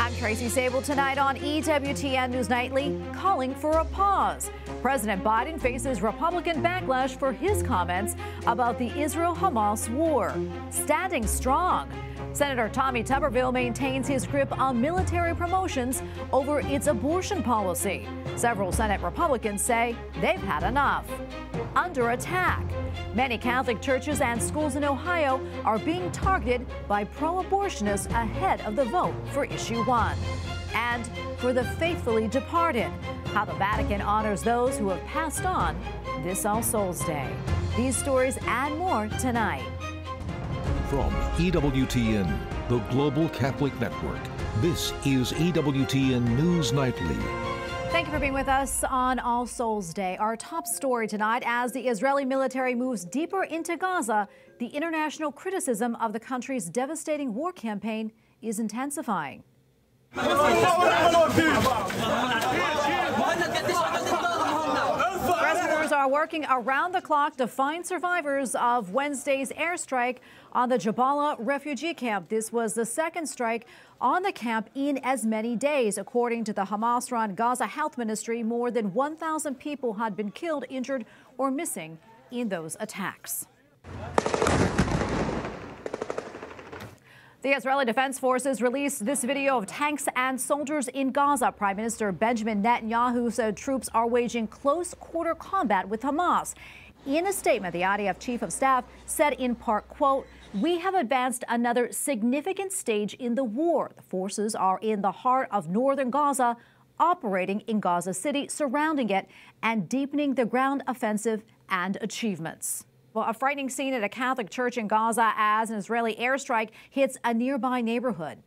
I'm Tracy Sabol. Tonight on EWTN News Nightly, calling for a pause. President Biden faces Republican backlash for his comments about the Israel-Hamas war. Standing strong. Senator Tommy Tuberville maintains his grip on military promotions over its abortion policy. Several Senate Republicans say they've had enough. Under attack. Many Catholic churches and schools in Ohio are being targeted by pro-abortionists ahead of the vote for Issue 1. And for the faithfully departed, how the Vatican honors those who have passed on this All Souls Day. These stories and more tonight. From EWTN, the Global Catholic Network, this is EWTN News Nightly. Thank you for being with us on All Souls Day. Our top story tonight, as the Israeli military moves deeper into Gaza, the international criticism of the country's devastating war campaign is intensifying. Rescuers are working around the clock to find survivors of Wednesday's airstrike on the Jabalia refugee camp. This was the second strike on the camp in as many days. According to the Hamas-run Gaza Health Ministry, more than 1,000 people had been killed, injured, or missing in those attacks. The Israeli Defense Forces released this video of tanks and soldiers in Gaza. Prime Minister Benjamin Netanyahu said troops are waging close-quarter combat with Hamas. In a statement, the IDF Chief of Staff said in part, quote, "We have advanced another significant stage in the war. The forces are in the heart of northern Gaza, operating in Gaza City, surrounding it, and deepening the ground offensive and achievements." Well, a frightening scene at a Catholic church in Gaza as an Israeli airstrike hits a nearby neighborhood.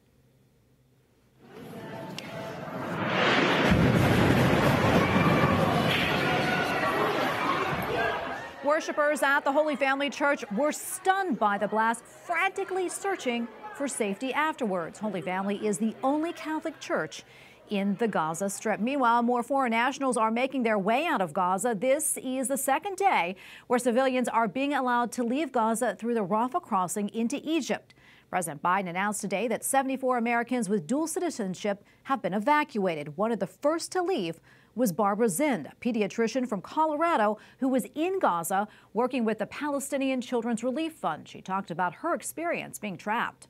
Worshippers at the Holy Family Church were stunned by the blast, frantically searching for safety afterwards. Holy Family is the only Catholic church in the Gaza Strip. Meanwhile, more foreign nationals are making their way out of Gaza. This is the second day where civilians are being allowed to leave Gaza through the Rafah crossing into Egypt. President Biden announced today that 74 Americans with dual citizenship have been evacuated. One of the first to leave was Barbara Zind, a pediatrician from Colorado who was in Gaza working with the Palestinian Children's Relief Fund. She talked about her experience being trapped.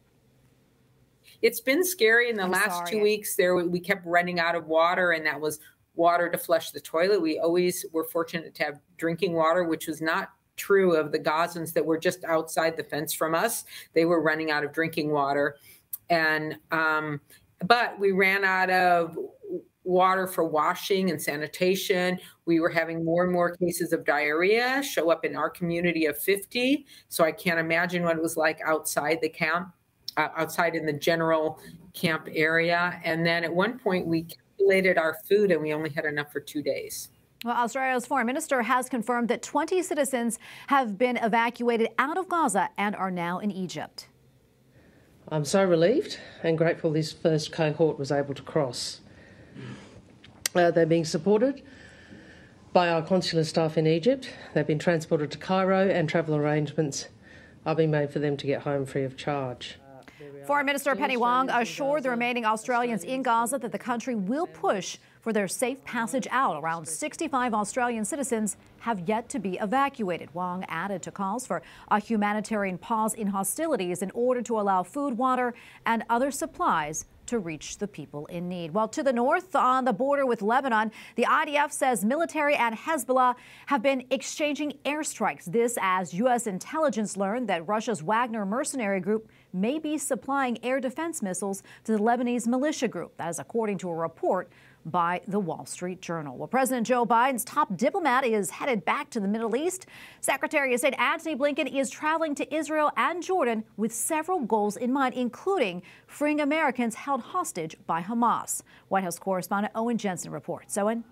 It's been scary in the last 2 weeks. We kept running out of water, and that was water to flush the toilet. We always were fortunate to have drinking water, which was not true of the Gazans that were just outside the fence from us. They were running out of drinking water. And but we ran out of water for washing and sanitation. We were having more and more cases of diarrhea show up in our community of 50. So I can't imagine what it was like outside the camp. Outside in the general camp area. And then at one point we calculated our food and we only had enough for 2 days. Well, Australia's foreign minister has confirmed that 20 citizens have been evacuated out of Gaza and are now in Egypt. I'm so relieved and grateful this first cohort was able to cross. They're being supported by our consular staff in Egypt. They've been transported to Cairo and travel arrangements are being made for them to get home free of charge. Foreign Minister Penny Wong assured the remaining Australians in Gaza that the country will push for their safe passage out. Around 65 Australian citizens have yet to be evacuated. Wong added to calls for a humanitarian pause in hostilities in order to allow food, water, and other supplies to reach the people in need. Well, to the north on the border with Lebanon, the IDF says military and Hezbollah have been exchanging airstrikes. This as U.S. intelligence learned that Russia's Wagner mercenary group may be supplying air defense missiles to the Lebanese militia group. That is according to a report by the Wall Street Journal. Well, President Joe Biden's top diplomat is headed back to the Middle East. Secretary of State Antony Blinken is traveling to Israel and Jordan with several goals in mind, including freeing Americans held hostage by Hamas. White House correspondent Owen Jensen reports. Owen?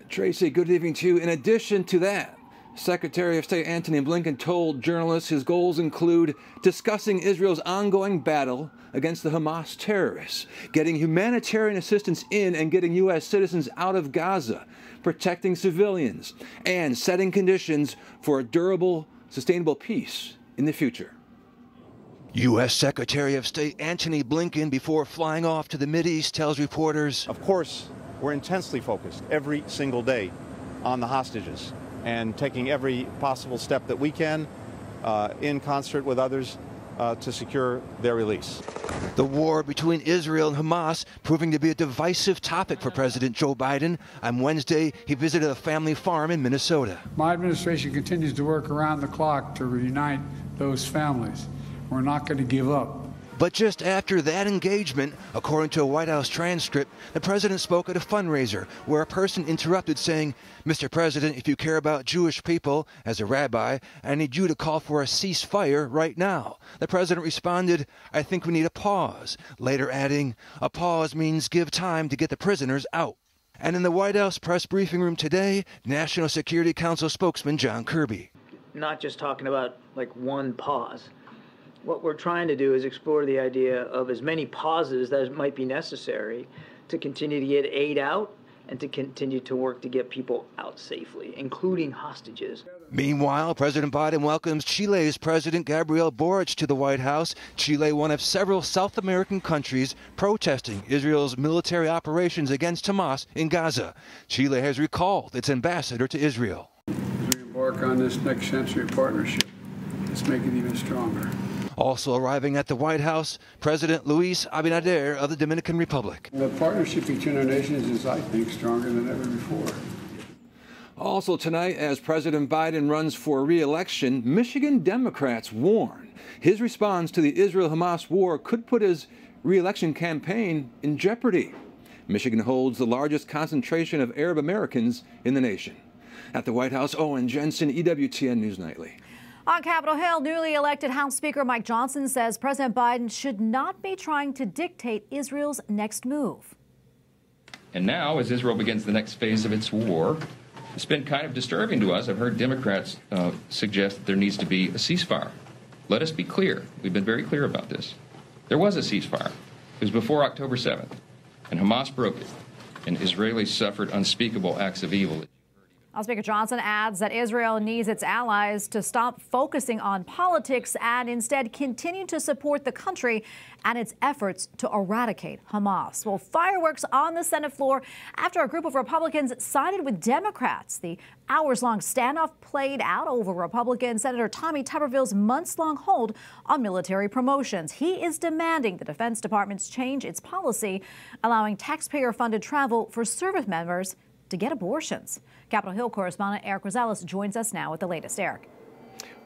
Tracy, good evening to you. In addition to that, Secretary of State Antony Blinken told journalists his goals include discussing Israel's ongoing battle against the Hamas terrorists, getting humanitarian assistance in and getting U.S. citizens out of Gaza, protecting civilians, and setting conditions for a durable, sustainable peace in the future. U.S. Secretary of State Antony Blinken, before flying off to the Mideast, tells reporters, of course, we're intensely focused every single day on the hostages and taking every possible step that we can in concert with others to secure their release. The war between Israel and Hamas proving to be a divisive topic for President Joe Biden. On Wednesday, he visited a family farm in Minnesota. My administration continues to work around the clock to reunite those families. We're not going to give up. But just after that engagement, according to a White House transcript, the president spoke at a fundraiser where a person interrupted saying, "Mr. President, if you care about Jewish people, as a rabbi, I need you to call for a ceasefire right now." The president responded, "I think we need a pause," later adding, "A pause means give time to get the prisoners out." And in the White House press briefing room today, National Security Council spokesman John Kirby. Not just talking about like one pause. What we're trying to do is explore the idea of as many pauses that might be necessary to continue to get aid out and to continue to work to get people out safely, including hostages. Meanwhile, President Biden welcomes Chile's President Gabriel Boric to the White House. Chile, one of several South American countries protesting Israel's military operations against Hamas in Gaza. Chile has recalled its ambassador to Israel. As we embark on this next century partnership, let's make it even stronger. Also arriving at the White House, President Luis Abinader of the Dominican Republic. The partnership between our nations is, I think, stronger than ever before. Also tonight, as President Biden runs for re-election, Michigan Democrats warn his response to the Israel-Hamas war could put his re-election campaign in jeopardy. Michigan holds the largest concentration of Arab Americans in the nation. At the White House, Owen Jensen, EWTN News Nightly. On Capitol Hill, newly elected House Speaker Mike Johnson says President Biden should not be trying to dictate Israel's next move. And now, as Israel begins the next phase of its war, it's been kind of disturbing to us. I've heard Democrats suggest that there needs to be a ceasefire. Let us be clear. We've been very clear about this. There was a ceasefire. It was before October 7th, and Hamas broke it, and Israelis suffered unspeakable acts of evil. House Speaker Johnson adds that Israel needs its allies to stop focusing on politics and instead continue to support the country and its efforts to eradicate Hamas. Well, fireworks on the Senate floor after a group of Republicans sided with Democrats. The hours-long standoff played out over Republican Senator Tommy Tuberville's months-long hold on military promotions. He is demanding the Defense Department change its policy, allowing taxpayer-funded travel for service members to get abortions. Capitol Hill correspondent Eric Rosales joins us now with the latest. Eric.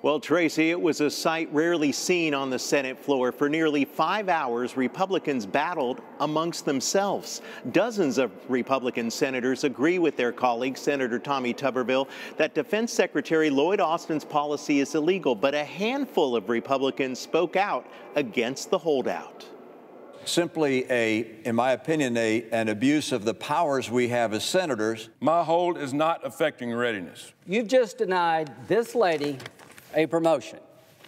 Well, Tracy, it was a sight rarely seen on the Senate floor. For nearly 5 hours, Republicans battled amongst themselves. Dozens of Republican senators agree with their colleague, Senator Tommy Tuberville, that Defense Secretary Lloyd Austin's policy is illegal, but a handful of Republicans spoke out against the holdout. Simply in my opinion, an abuse of the powers we have as senators. My hold is not affecting readiness. You've just denied this lady a promotion.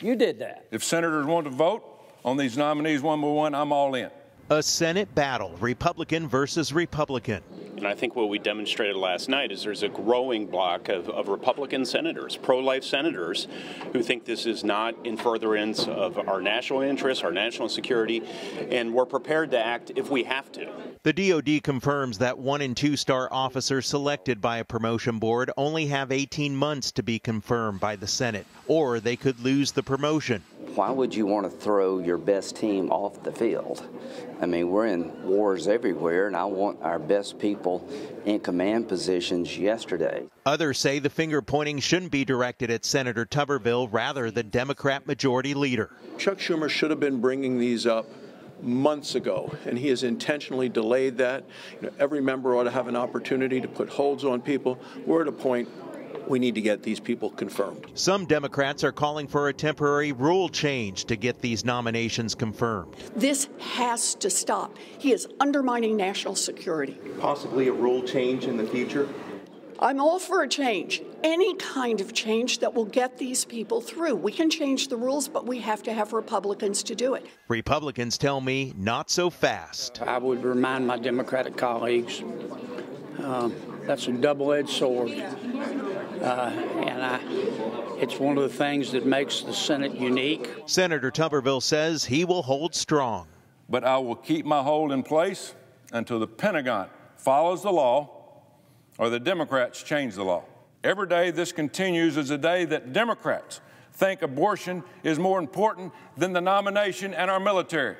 You did that. If senators want to vote on these nominees one by one, I'm all in. A Senate battle, Republican versus Republican. And I think what we demonstrated last night is there's a growing block of Republican senators, pro-life senators, who think this is not in furtherance of our national interests, our national security, and we're prepared to act if we have to. The DOD confirms that 1- and 2-star officers selected by a promotion board only have 18 months to be confirmed by the Senate, or they could lose the promotion. Why would you want to throw your best team off the field? I mean, we're in wars everywhere, and I want our best people in command positions yesterday. Others say the finger pointing shouldn't be directed at Senator Tuberville, rather the Democrat majority leader. Chuck Schumer should have been bringing these up months ago, and he has intentionally delayed that. Every member ought to have an opportunity to put holds on people. We're at a point we need to get these people confirmed. Some Democrats are calling for a temporary rule change to get these nominations confirmed. This has to stop. He is undermining national security. Possibly a rule change in the future? I'm all for a change. Any kind of change that will get these people through. We can change the rules, but we have to have Republicans to do it. Republicans tell me not so fast. I would remind my Democratic colleagues that's a double-edged sword. And and it's one of the things that makes the Senate unique. Senator Tuberville says he will hold strong. But I will keep my hold in place until the Pentagon follows the law or the Democrats change the law. Every day this continues is a day that Democrats think abortion is more important than the nomination and our military.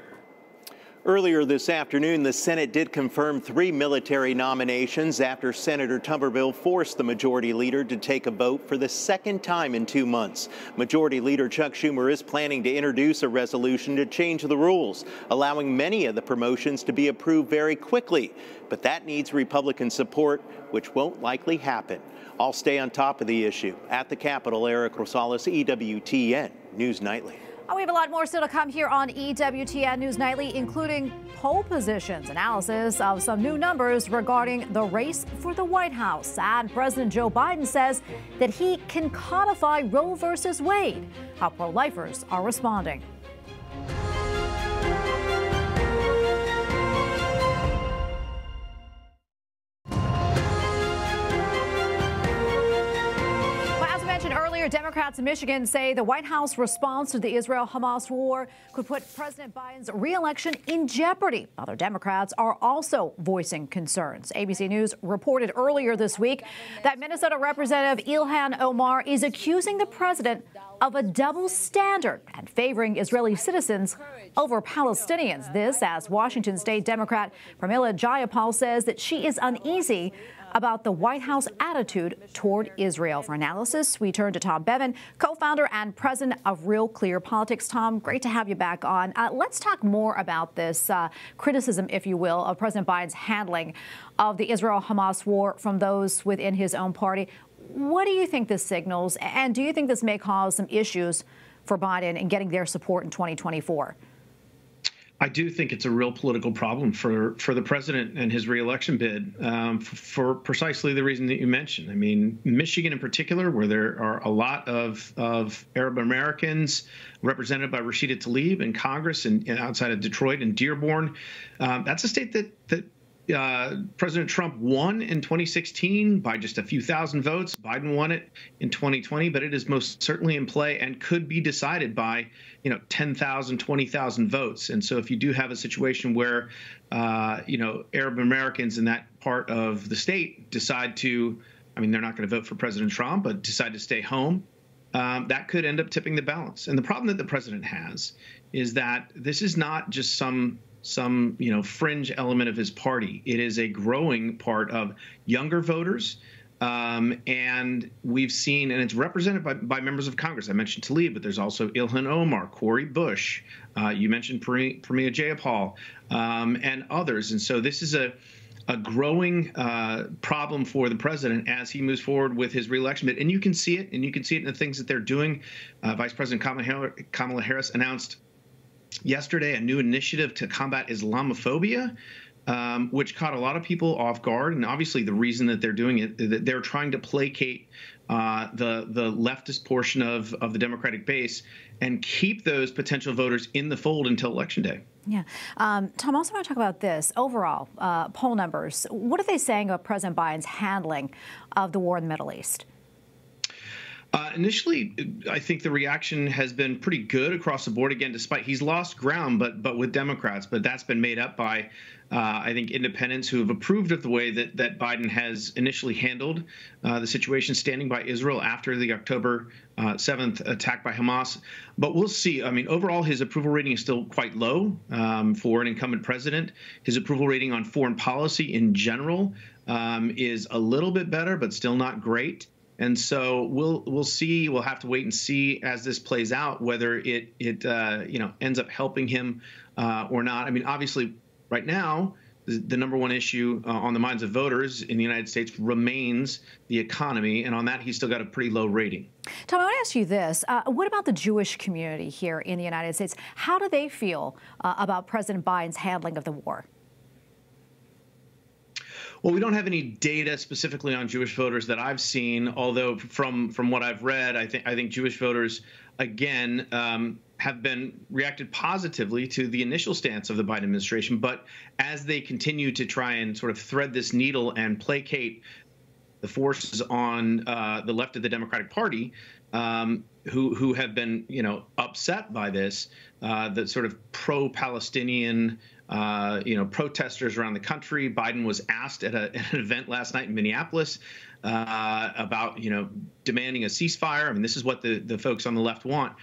Earlier this afternoon, the Senate did confirm 3 military nominations after Senator Tuberville forced the majority leader to take a vote for the second time in 2 months. Majority Leader Chuck Schumer is planning to introduce a resolution to change the rules, allowing many of the promotions to be approved very quickly. But that needs Republican support, which won't likely happen. I'll stay on top of the issue. At the Capitol, Eric Rosales, EWTN News Nightly. We have a lot more still to come here on EWTN News Nightly, including poll positions, analysis of some new numbers regarding the race for the White House. And President Joe Biden says that he can codify Roe versus Wade. How pro-lifers are responding. Democrats in Michigan say the White House response to the Israel-Hamas war could put President Biden's re-election in jeopardy. Other Democrats are also voicing concerns. ABC News reported earlier this week that Minnesota Representative Ilhan Omar is accusing the president of a double standard and favoring Israeli citizens over Palestinians. This as Washington State Democrat Pramila Jayapal says that she is uneasy about the White House attitude toward Israel. For analysis, we turn to Tom Bevan, co-founder and president of Real Clear Politics. Tom, great to have you back on. Let's talk more about this criticism, if you will, of President Biden's handling of the Israel-Hamas war from those within his own party. What do you think this signals, and do you think this may cause some issues for Biden in getting their support in 2024? I do think it's a real political problem for the president and his reelection bid for precisely the reason that you mentioned. I mean, Michigan in particular, where there are a lot of Arab Americans represented by Rashida Tlaib in Congress and outside of Detroit and Dearborn. That's a state that President Trump won in 2016 by just a few thousand votes. Biden won it in 2020, but it is most certainly in play and could be decided by, 10,000, 20,000 votes. And so if you do have a situation where, Arab Americans in that part of the state decide to, they're not going to vote for President Trump, but decide to stay home, that could end up tipping the balance. And the problem that the president has is that this is not just some fringe element of his party. It is a growing part of younger voters. And we've seen, and it's represented by members of Congress. I mentioned Tlaib, but there's also Ilhan Omar, Cori Bush. You mentioned Pramila Jayapal, and others. And so this is a growing problem for the president as he moves forward with his reelection bid. And you can see it, in the things that they're doing. Vice President Kamala Harris announced yesterday a new initiative to combat Islamophobia, which caught a lot of people off guard. And obviously the reason that they're doing it is that they're trying to placate the leftist portion of the Democratic base and keep those potential voters in the fold until Election Day. Yeah. Tom, I also want to talk about this. Overall, poll numbers, what are they saying about President Biden's handling of the war in the Middle East? Initially, I think the reaction has been pretty good across the board. Again, despite he's lost ground, but with Democrats. But that's been made up by, I think, independents who have approved of the way that Biden has initially handled the situation, standing by Israel after the October 7th attack by Hamas. But we'll see. Overall, his approval rating is still quite low for an incumbent president. His approval rating on foreign policy in general is a little bit better, but still not great. And so we'll see. We'll have to wait and see as this plays out whether it ends up helping him or not. Obviously, right now the number one issue on the minds of voters in the United States remains the economy, and on that he's still got a pretty low rating. Tom, I want to ask you this: what about the Jewish community here in the United States? How do they feel about President Biden's handling of the war? Well, we don't have any data specifically on Jewish voters that I've seen, although from what I've read, I think Jewish voters, again, have been reacted positively to the initial stance of the Biden administration. But as they continue to try and sort of thread this needle and placate the forces on the left of the Democratic Party who have been, upset by this, the sort of pro-Palestinian, protesters around the country. Biden was asked at an event last night in Minneapolis about, demanding a ceasefire. I mean, this is what the folks on the left want.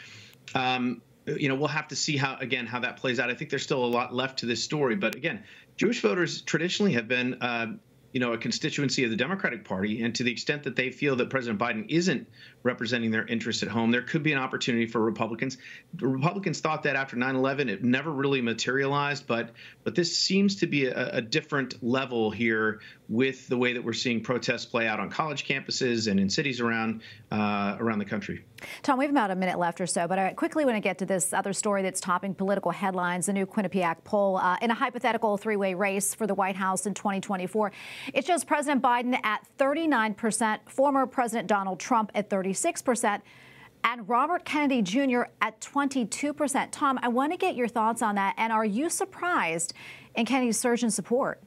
We'll have to see how that plays out. I think there's still a lot left to this story. But again, Jewish voters traditionally have been, a constituency of the Democratic Party. And to the extent that they feel that President Biden isn't representing their interests at home, there could be an opportunity for Republicans. The Republicans thought that after 9/11, it never really materialized. But this seems to be a different level here with the way that we're seeing protests play out on college campuses and in cities around the country. Tom, we have about a minute left or so, but I quickly want to get to this other story that's topping political headlines, the new Quinnipiac poll. In a hypothetical three-way race for the White House in 2024, it shows President Biden at 39%, former President Donald Trump at 36%, and Robert Kennedy Jr. at 22%. Tom, I want to get your thoughts on that, and are you surprised in Kennedy's surge in support?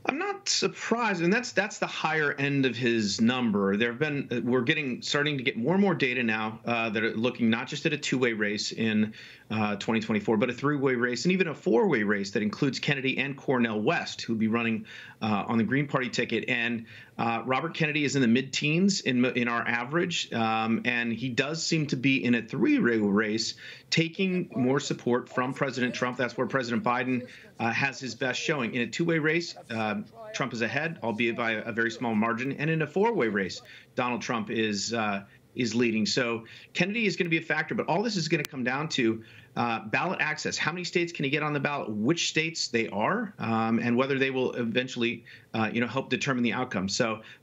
I'm not surprised, and that's the higher end of his number. We're starting to get more and more data now that are looking not just at a two-way race in 2024, but a three-way race and even a four-way race that includes Kennedy and Cornel West, who'll be running on the Green Party ticket. And Robert Kennedy is in the mid-teens in our average, and he does seem to be in a three-way race, taking more support from President Trump. That's where President Biden has his best showing. In a two-way race, Trump is ahead, albeit by a very small margin. And in a four-way race, Donald Trump is leading. So Kennedy is going to be a factor, but all this is going to come down to ballot access. How many states can he get on the ballot? Which states they are, and whether they will eventually, help determine the outcome.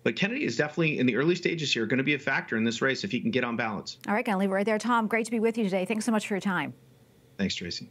But Kennedy is definitely in the early stages here going to be a factor in this race if he can get on ballots. All right, going to leave it right there. Tom, great to be with you today. Thanks so much for your time. Thanks, Tracy.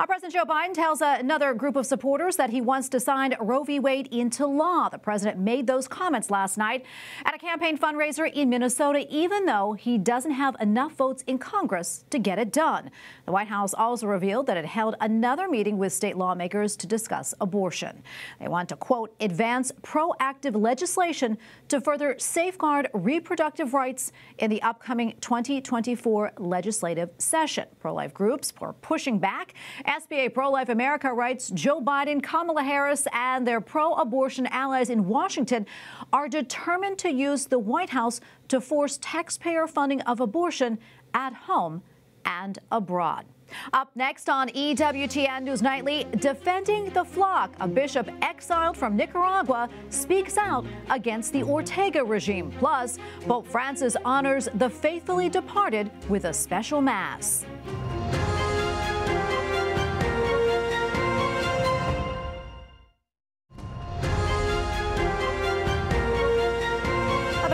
President Joe Biden tells another group of supporters that he wants to sign Roe v. Wade into law. The president made those comments last night at a campaign fundraiser in Minnesota, even though he doesn't have enough votes in Congress to get it done. The White House also revealed that it held another meeting with state lawmakers to discuss abortion. They want to, quote, advance proactive legislation to further safeguard reproductive rights in the upcoming 2024 legislative session. Pro-life groups are pushing back. SBA Pro-Life America writes Joe Biden, Kamala Harris, and their pro-abortion allies in Washington are determined to use the White House to force taxpayer funding of abortion at home and abroad. Up next on EWTN News Nightly, defending the flock. A bishop exiled from Nicaragua speaks out against the Ortega regime. Plus, Pope Francis honors the faithfully departed with a special mass.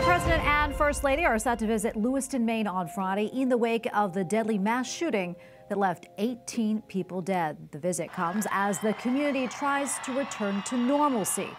President and First Lady are set to visit Lewiston, Maine on Friday in the wake of the deadly mass shooting that left 18 people dead. The visit comes as the community tries to return to normalcy.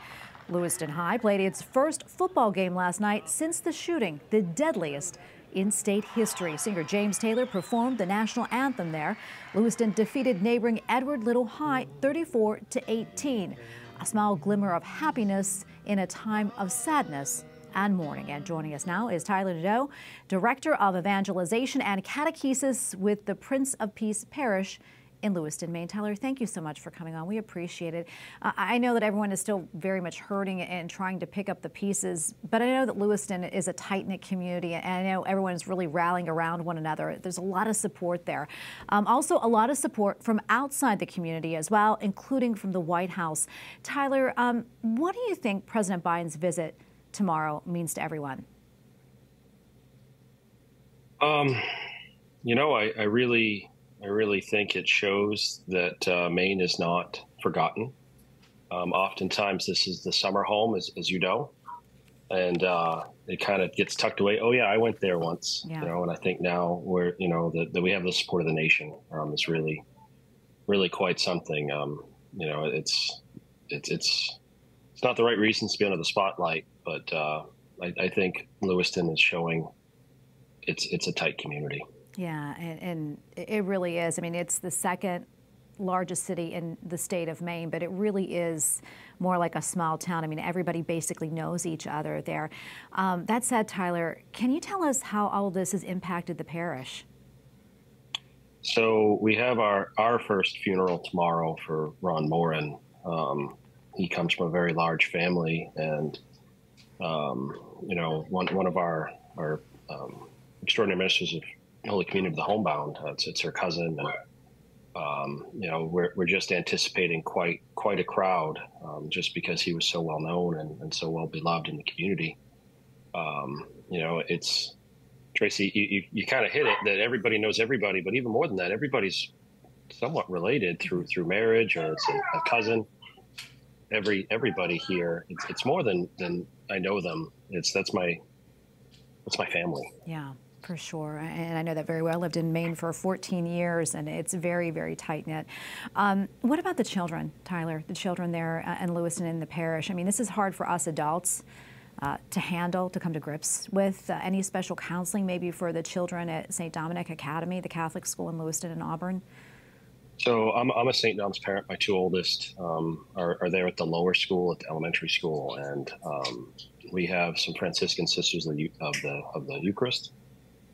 Lewiston High played its first football game last night since the shooting, the deadliest in state history. Singer James Taylor performed the national anthem there. Lewiston defeated neighboring Edward Little High 34-18. A small glimmer of happiness in a time of sadness and mourning. And joining us now is Tyler Nadeau, Director of Evangelization and Catechesis with the Prince of Peace Parish in Lewiston, Maine. Tyler, thank you so much for coming on. We appreciate it. I know that everyone is still very much hurting and trying to pick up the pieces, but I know that Lewiston is a tight-knit community, and I know everyone is really rallying around one another. There's a lot of support there. Also, a lot of support from outside the community as well, including from the White House. Tyler, what do you think President Biden's visit tomorrow means to everyone? I really think it shows that Maine is not forgotten. Oftentimes this is the summer home, as you know, and it kind of gets tucked away. Oh yeah, I went there once, and I think now we're, that we have the support of the nation is really, really quite something. It's not the right reasons to be under the spotlight, but I think Lewiston is showing it's a tight community. Yeah, and it really is. I mean, it's the second largest city in the state of Maine, but it really is more like a small town. I mean, everybody basically knows each other there. That said, Tyler, can you tell us how all of this has impacted the parish? So we have our first funeral tomorrow for Ron Morin. He comes from a very large family, and you know, one of our extraordinary ministers of Holy Communion of the Homebound. It's her cousin, and you know, we're just anticipating quite a crowd, just because he was so well known and so well beloved in the community. You know, it's Tracy, you kind of hit it that everybody knows everybody, but even more than that, everybody's somewhat related through marriage, or it's a cousin. Everybody here, it's more than I know them. That's my family. Yeah, for sure. And I know that very well. I lived in Maine for 14 years, and it's very, very tight-knit. What about the children, Tyler, the children there in Lewiston in the parish? I mean, this is hard for us adults to handle, to come to grips with. Any special counseling maybe for the children at St. Dominic Academy, the Catholic school in Lewiston and Auburn? So I'm a St. Dom's parent. My two oldest are there at the lower school, at the elementary school, and we have some Franciscan sisters of the Eucharist,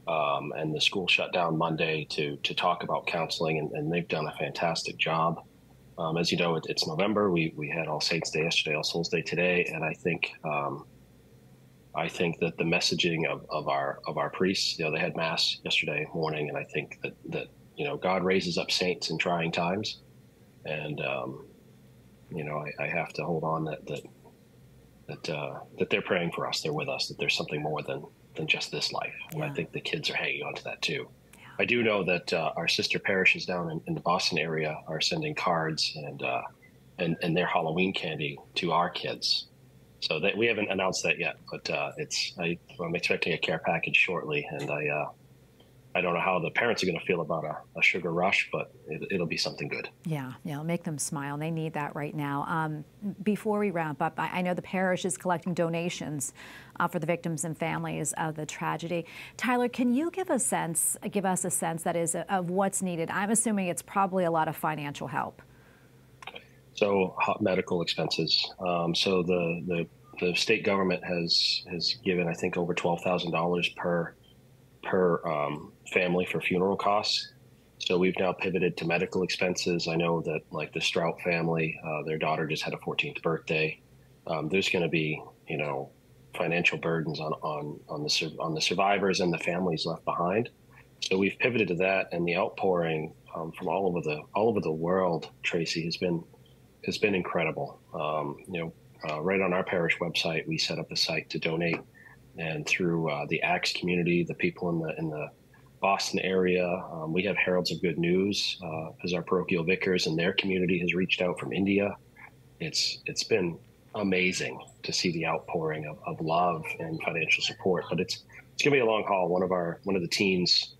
and the school shut down Monday to talk about counseling, and they've done a fantastic job. As you know, it's November. We had All Saints Day yesterday, All Souls Day today, and I think that the messaging of our priests, you know, they had Mass yesterday morning, and I think that you know, God raises up saints in trying times, and you know, I have to hold on that they're praying for us, they're with us, that there's something more than just this life, and I think the kids are hanging on to that too. Yeah. I do know that our sister parishes down in the Boston area are sending cards and their Halloween candy to our kids. So that we haven't announced that yet, but I'm expecting a care package shortly, and I don't know how the parents are going to feel about a sugar rush, but it'll be something good. Yeah, it'll make them smile. They need that right now. Before we wrap up, I know the parish is collecting donations for the victims and families of the tragedy. Tyler, can you give us a sense that is of what's needed? I'm assuming it's probably a lot of financial help. So medical expenses. So the state government has given, I think, over $12,000 per family for funeral costs. So we've now pivoted to medical expenses. I know that, like the Strout family, their daughter just had a 14th birthday. There's going to be, you know, financial burdens on the survivors and the families left behind. So we've pivoted to that, and the outpouring from all over the world, Tracy, has been incredible. You know, right on our parish website, we set up a site to donate, and through the Acts community, the people in the Boston area, we have Heralds of Good News as our parochial vicars, and their community has reached out from India. It's been amazing to see the outpouring of love and financial support, but it's gonna be a long haul. One of the teens,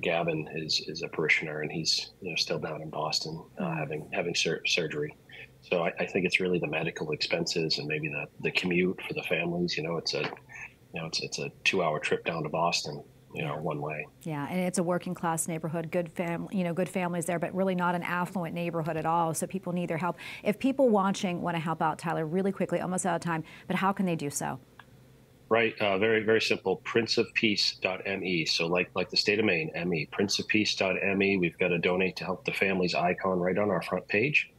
Gavin, is a parishioner, and he's, you know, still down in Boston having surgery. So I think it's really the medical expenses and maybe the commute for the families. You know, it's a 2-hour trip down to Boston, you know, one way. Yeah, and it's a working class neighborhood, good families there, but really not an affluent neighborhood at all. So people need their help. If people watching want to help out, Tyler, really quickly, almost out of time, but how can they do so? Right, very, very simple, princeofpeace.me. So like the state of Maine, ME, princeofpeace.me. We've got a donate to help the families icon right on our front page.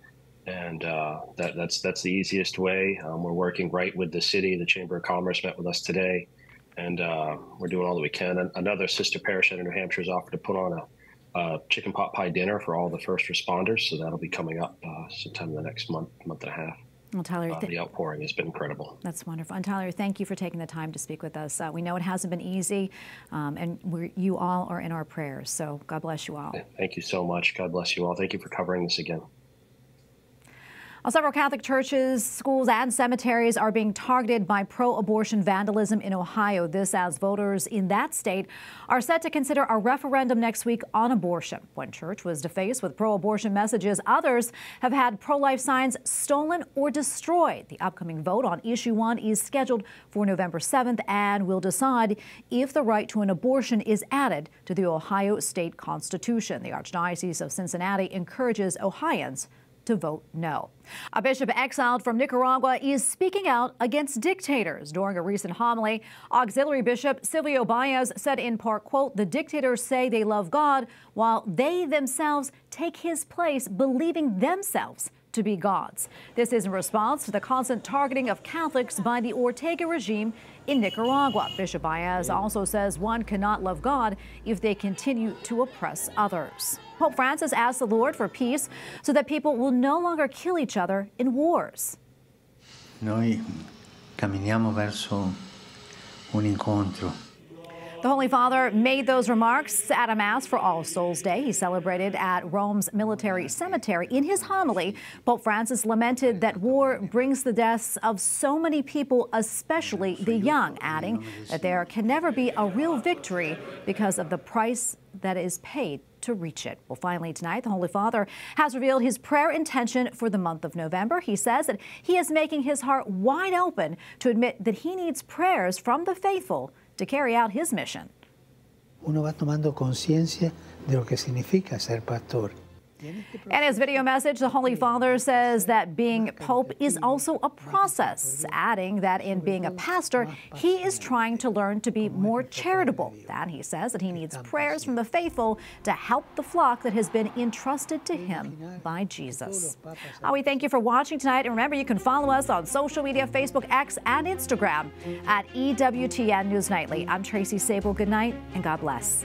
And that's the easiest way. We're working right with the city. The Chamber of Commerce met with us today, and we're doing all that we can. Another sister parish out of New Hampshire has offered to put on a chicken pot pie dinner for all the first responders, so that'll be coming up sometime in the next month and a half. Well, Tyler, the outpouring has been incredible. That's wonderful. And Tyler, thank you for taking the time to speak with us. We know it hasn't been easy, and you all are in our prayers, so God bless you all. Thank you so much. God bless you all. Thank you for covering this again. Several Catholic churches, schools, and cemeteries are being targeted by pro-abortion vandalism in Ohio. This as voters in that state are set to consider a referendum next week on abortion. One church was defaced with pro-abortion messages. Others have had pro-life signs stolen or destroyed. The upcoming vote on Issue 1 is scheduled for November 7th and will decide if the right to an abortion is added to the Ohio state constitution. The Archdiocese of Cincinnati encourages Ohioans to vote no. A bishop exiled from Nicaragua is speaking out against dictators. During a recent homily, Auxiliary Bishop Silvio Baez said in part, quote, "The dictators say they love God while they themselves take his place, believing themselves to be gods." This is in response to the constant targeting of Catholics by the Ortega regime in Nicaragua. Bishop Baez also says one cannot love God if they continue to oppress others. Pope Francis asked the Lord for peace so that people will no longer kill each other in wars. Noi camminiamo verso un incontro. The Holy Father made those remarks at a Mass for All Souls Day. He celebrated at Rome's military cemetery. In his homily, Pope Francis lamented that war brings the deaths of so many people, especially the young, adding that there can never be a real victory because of the price that is paid to reach it. Well, finally tonight, the Holy Father has revealed his prayer intention for the month of November. He says that he is making his heart wide open to admit that he needs prayers from the faithful to carry out his mission. Uno va tomando conciencia de lo que significa ser pastor. In his video message, the Holy Father says that being Pope is also a process, adding that in being a pastor, he is trying to learn to be more charitable. And he says that he needs prayers from the faithful to help the flock that has been entrusted to him by Jesus. We thank you for watching tonight. And remember, you can follow us on social media, Facebook, X, and Instagram at EWTN News Nightly. I'm Tracy Sabol. Good night and God bless.